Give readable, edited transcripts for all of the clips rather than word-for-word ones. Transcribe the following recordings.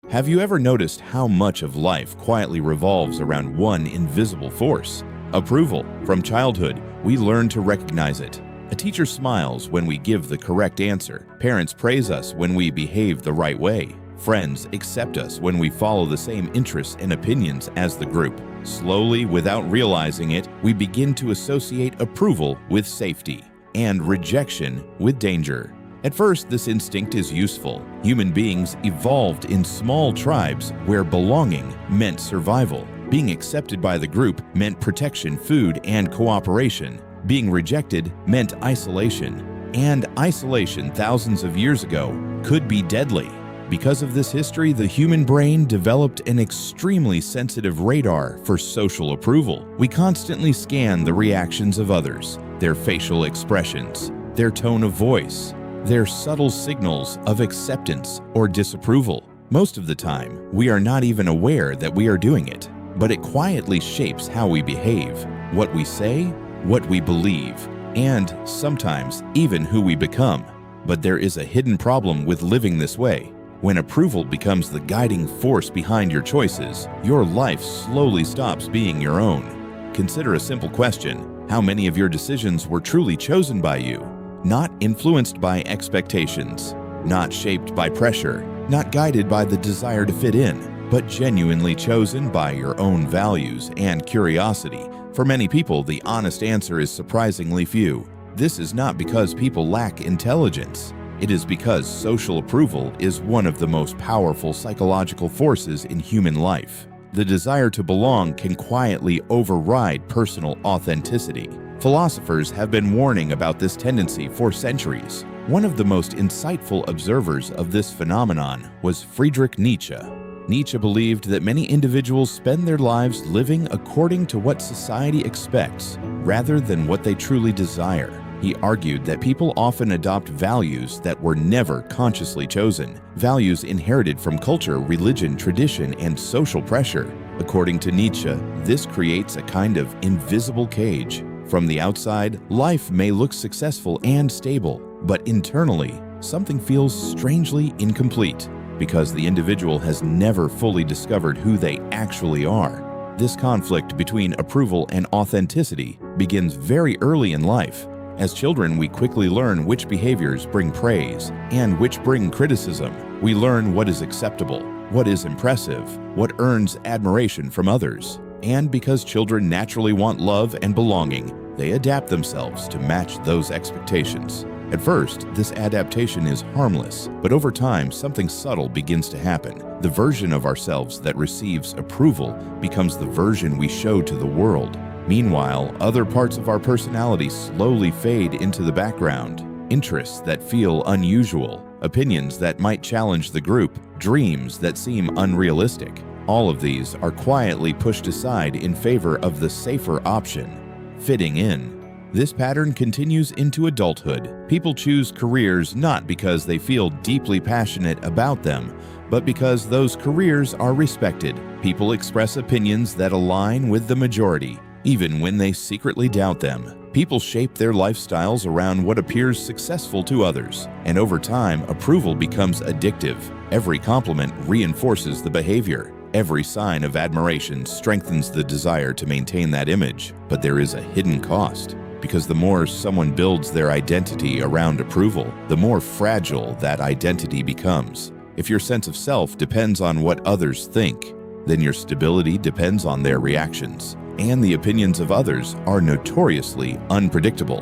Have you ever noticed how much of life quietly revolves around one invisible force? Approval. From childhood, we learn to recognize it. A teacher smiles when we give the correct answer. Parents praise us when we behave the right way. Friends accept us when we follow the same interests and opinions as the group. Slowly, without realizing it, we begin to associate approval with safety and rejection with danger. At first, this instinct is useful. Human beings evolved in small tribes where belonging meant survival. Being accepted by the group meant protection, food, and cooperation. Being rejected meant isolation. And isolation thousands of years ago could be deadly. Because of this history, the human brain developed an extremely sensitive radar for social approval. We constantly scan the reactions of others, their facial expressions, their tone of voice, their subtle signals of acceptance or disapproval. Most of the time, we are not even aware that we are doing it, but it quietly shapes how we behave, what we say, what we believe, and sometimes even who we become. But there is a hidden problem with living this way. When approval becomes the guiding force behind your choices, your life slowly stops being your own. Consider a simple question: how many of your decisions were truly chosen by you? Not influenced by expectations, not shaped by pressure, not guided by the desire to fit in, but genuinely chosen by your own values and curiosity. For many people, the honest answer is surprisingly few. This is not because people lack intelligence. It is because social approval is one of the most powerful psychological forces in human life. The desire to belong can quietly override personal authenticity. Philosophers have been warning about this tendency for centuries. One of the most insightful observers of this phenomenon was Friedrich Nietzsche. Nietzsche believed that many individuals spend their lives living according to what society expects, rather than what they truly desire. He argued that people often adopt values that were never consciously chosen, values inherited from culture, religion, tradition, and social pressure. According to Nietzsche, this creates a kind of invisible cage. From the outside, life may look successful and stable, but internally, something feels strangely incomplete because the individual has never fully discovered who they actually are. This conflict between approval and authenticity begins very early in life. As children, we quickly learn which behaviors bring praise and which bring criticism. We learn what is acceptable, what is impressive, what earns admiration from others. And because children naturally want love and belonging, they adapt themselves to match those expectations. At first, this adaptation is harmless, but over time, something subtle begins to happen. The version of ourselves that receives approval becomes the version we show to the world. Meanwhile, other parts of our personality slowly fade into the background. Interests that feel unusual, opinions that might challenge the group, dreams that seem unrealistic. All of these are quietly pushed aside in favor of the safer option: fitting in. This pattern continues into adulthood. People choose careers not because they feel deeply passionate about them, but because those careers are respected. People express opinions that align with the majority, even when they secretly doubt them. People shape their lifestyles around what appears successful to others, and over time, approval becomes addictive. Every compliment reinforces the behavior. Every sign of admiration strengthens the desire to maintain that image. But there is a hidden cost, because the more someone builds their identity around approval, the more fragile that identity becomes. If your sense of self depends on what others think, then your stability depends on their reactions, and the opinions of others are notoriously unpredictable.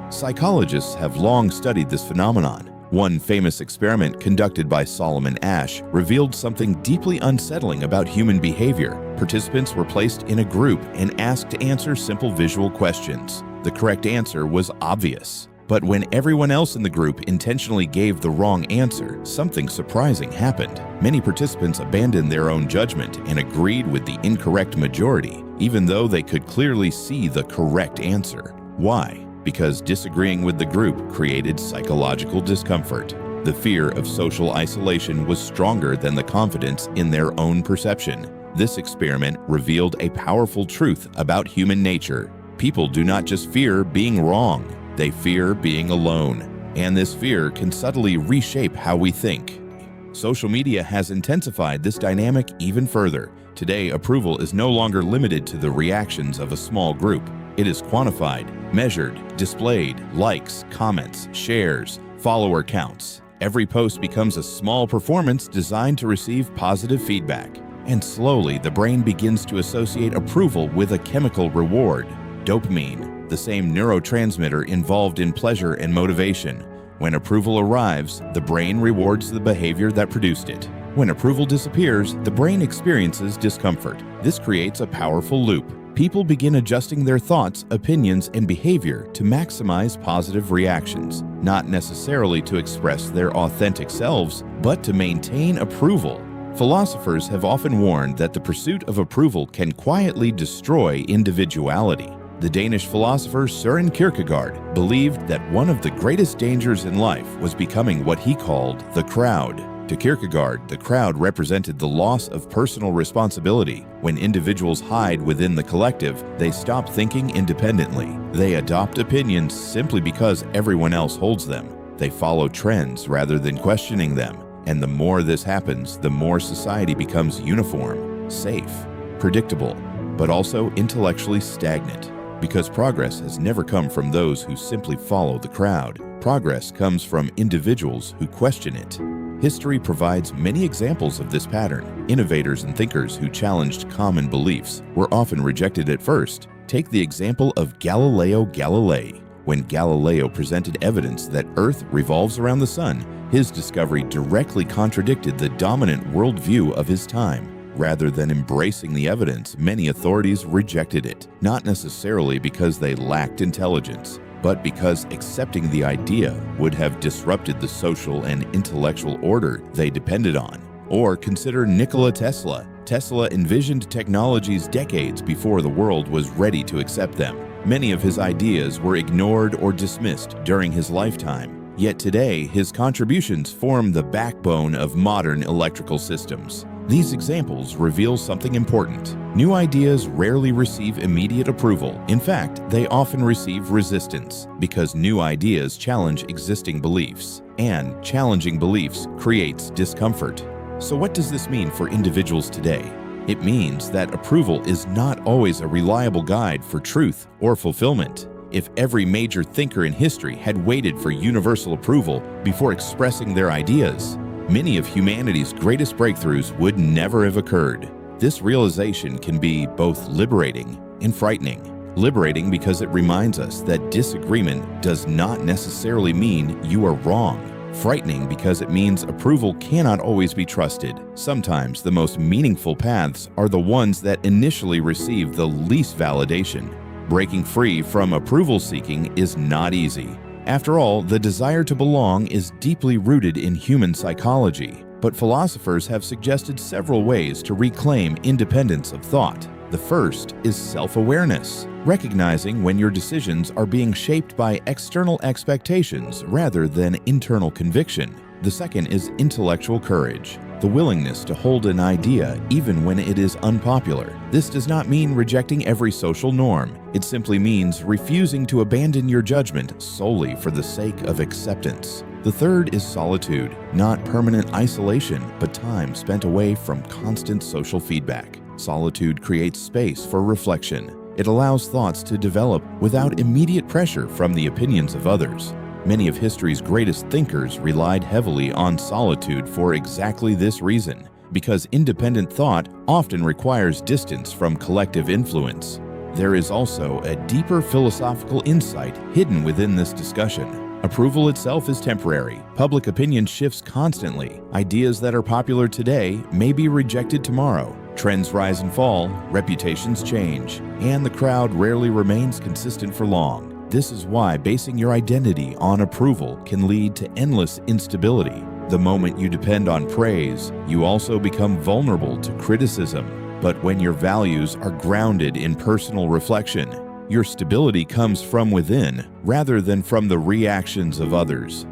Psychologists have long studied this phenomenon. One famous experiment conducted by Solomon Asch revealed something deeply unsettling about human behavior. Participants were placed in a group and asked to answer simple visual questions. The correct answer was obvious. But when everyone else in the group intentionally gave the wrong answer, something surprising happened. Many participants abandoned their own judgment and agreed with the incorrect majority, even though they could clearly see the correct answer. Why? Because disagreeing with the group created psychological discomfort. The fear of social isolation was stronger than the confidence in their own perception. This experiment revealed a powerful truth about human nature. People do not just fear being wrong, they fear being alone. And this fear can subtly reshape how we think. Social media has intensified this dynamic even further. Today, approval is no longer limited to the reactions of a small group. It is quantified, measured, displayed, likes, comments, shares, follower counts. Every post becomes a small performance designed to receive positive feedback. And slowly, the brain begins to associate approval with a chemical reward, dopamine, the same neurotransmitter involved in pleasure and motivation. When approval arrives, the brain rewards the behavior that produced it. When approval disappears, the brain experiences discomfort. This creates a powerful loop. People begin adjusting their thoughts, opinions, and behavior to maximize positive reactions, not necessarily to express their authentic selves, but to maintain approval. Philosophers have often warned that the pursuit of approval can quietly destroy individuality. The Danish philosopher Søren Kierkegaard believed that one of the greatest dangers in life was becoming what he called the crowd. To Kierkegaard, the crowd represented the loss of personal responsibility. When individuals hide within the collective, they stop thinking independently. They adopt opinions simply because everyone else holds them. They follow trends rather than questioning them. And the more this happens, the more society becomes uniform, safe, predictable, but also intellectually stagnant. Because progress has never come from those who simply follow the crowd. Progress comes from individuals who question it. History provides many examples of this pattern. Innovators and thinkers who challenged common beliefs were often rejected at first. Take the example of Galileo Galilei. When Galileo presented evidence that Earth revolves around the sun, his discovery directly contradicted the dominant worldview of his time. Rather than embracing the evidence, many authorities rejected it, not necessarily because they lacked intelligence, but because accepting the idea would have disrupted the social and intellectual order they depended on. Or consider Nikola Tesla. Tesla envisioned technologies decades before the world was ready to accept them. Many of his ideas were ignored or dismissed during his lifetime. Yet today, his contributions form the backbone of modern electrical systems. These examples reveal something important. New ideas rarely receive immediate approval. In fact, they often receive resistance because new ideas challenge existing beliefs, and challenging beliefs creates discomfort. So what does this mean for individuals today? It means that approval is not always a reliable guide for truth or fulfillment. If every major thinker in history had waited for universal approval before expressing their ideas, many of humanity's greatest breakthroughs would never have occurred. This realization can be both liberating and frightening. Liberating because it reminds us that disagreement does not necessarily mean you are wrong. Frightening because it means approval cannot always be trusted. Sometimes the most meaningful paths are the ones that initially receive the least validation. Breaking free from approval seeking is not easy. After all, the desire to belong is deeply rooted in human psychology, but philosophers have suggested several ways to reclaim independence of thought. The first is self-awareness, recognizing when your decisions are being shaped by external expectations rather than internal conviction. The second is intellectual courage, the willingness to hold an idea even when it is unpopular. This does not mean rejecting every social norm. It simply means refusing to abandon your judgment solely for the sake of acceptance. The third is solitude, not permanent isolation, but time spent away from constant social feedback. Solitude creates space for reflection. It allows thoughts to develop without immediate pressure from the opinions of others. Many of history's greatest thinkers relied heavily on solitude for exactly this reason, because independent thought often requires distance from collective influence. There is also a deeper philosophical insight hidden within this discussion. Approval itself is temporary. Public opinion shifts constantly. Ideas that are popular today may be rejected tomorrow. Trends rise and fall, reputations change, and the crowd rarely remains consistent for long. This is why basing your identity on approval can lead to endless instability. The moment you depend on praise, you also become vulnerable to criticism. But when your values are grounded in personal reflection, your stability comes from within rather than from the reactions of others.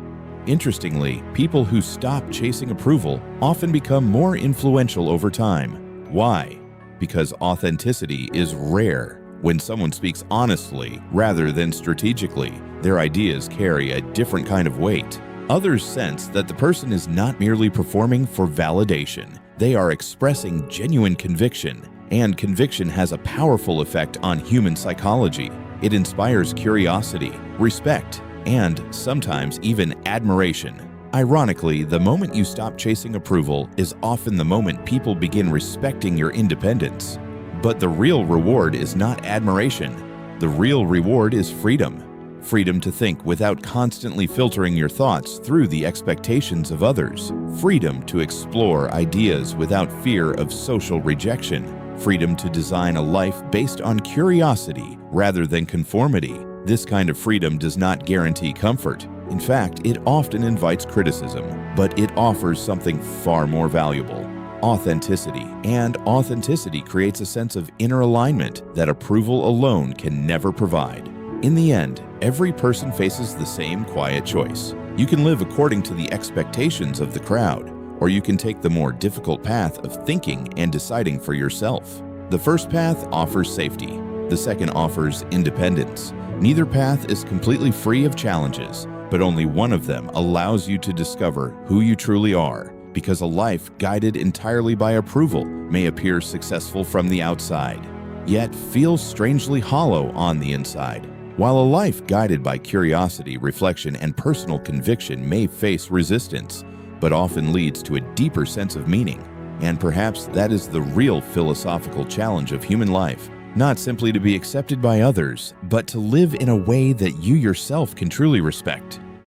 Interestingly, people who stop chasing approval often become more influential over time. Why? Because authenticity is rare. When someone speaks honestly rather than strategically, their ideas carry a different kind of weight. Others sense that the person is not merely performing for validation. They are expressing genuine conviction, and conviction has a powerful effect on human psychology. It inspires curiosity, respect, and sometimes even admiration. Ironically, the moment you stop chasing approval is often the moment people begin respecting your independence. But the real reward is not admiration. The real reward is freedom. Freedom to think without constantly filtering your thoughts through the expectations of others. Freedom to explore ideas without fear of social rejection. Freedom to design a life based on curiosity rather than conformity. This kind of freedom does not guarantee comfort. In fact, it often invites criticism, but it offers something far more valuable: authenticity. And authenticity creates a sense of inner alignment that approval alone can never provide. In the end, every person faces the same quiet choice. You can live according to the expectations of the crowd, or you can take the more difficult path of thinking and deciding for yourself. The first path offers safety. The second offers independence. Neither path is completely free of challenges, but only one of them allows you to discover who you truly are, because a life guided entirely by approval may appear successful from the outside, yet feels strangely hollow on the inside. While a life guided by curiosity, reflection, and personal conviction may face resistance, but often leads to a deeper sense of meaning. And perhaps that is the real philosophical challenge of human life, not simply to be accepted by others, but to live in a way that you yourself can truly respect.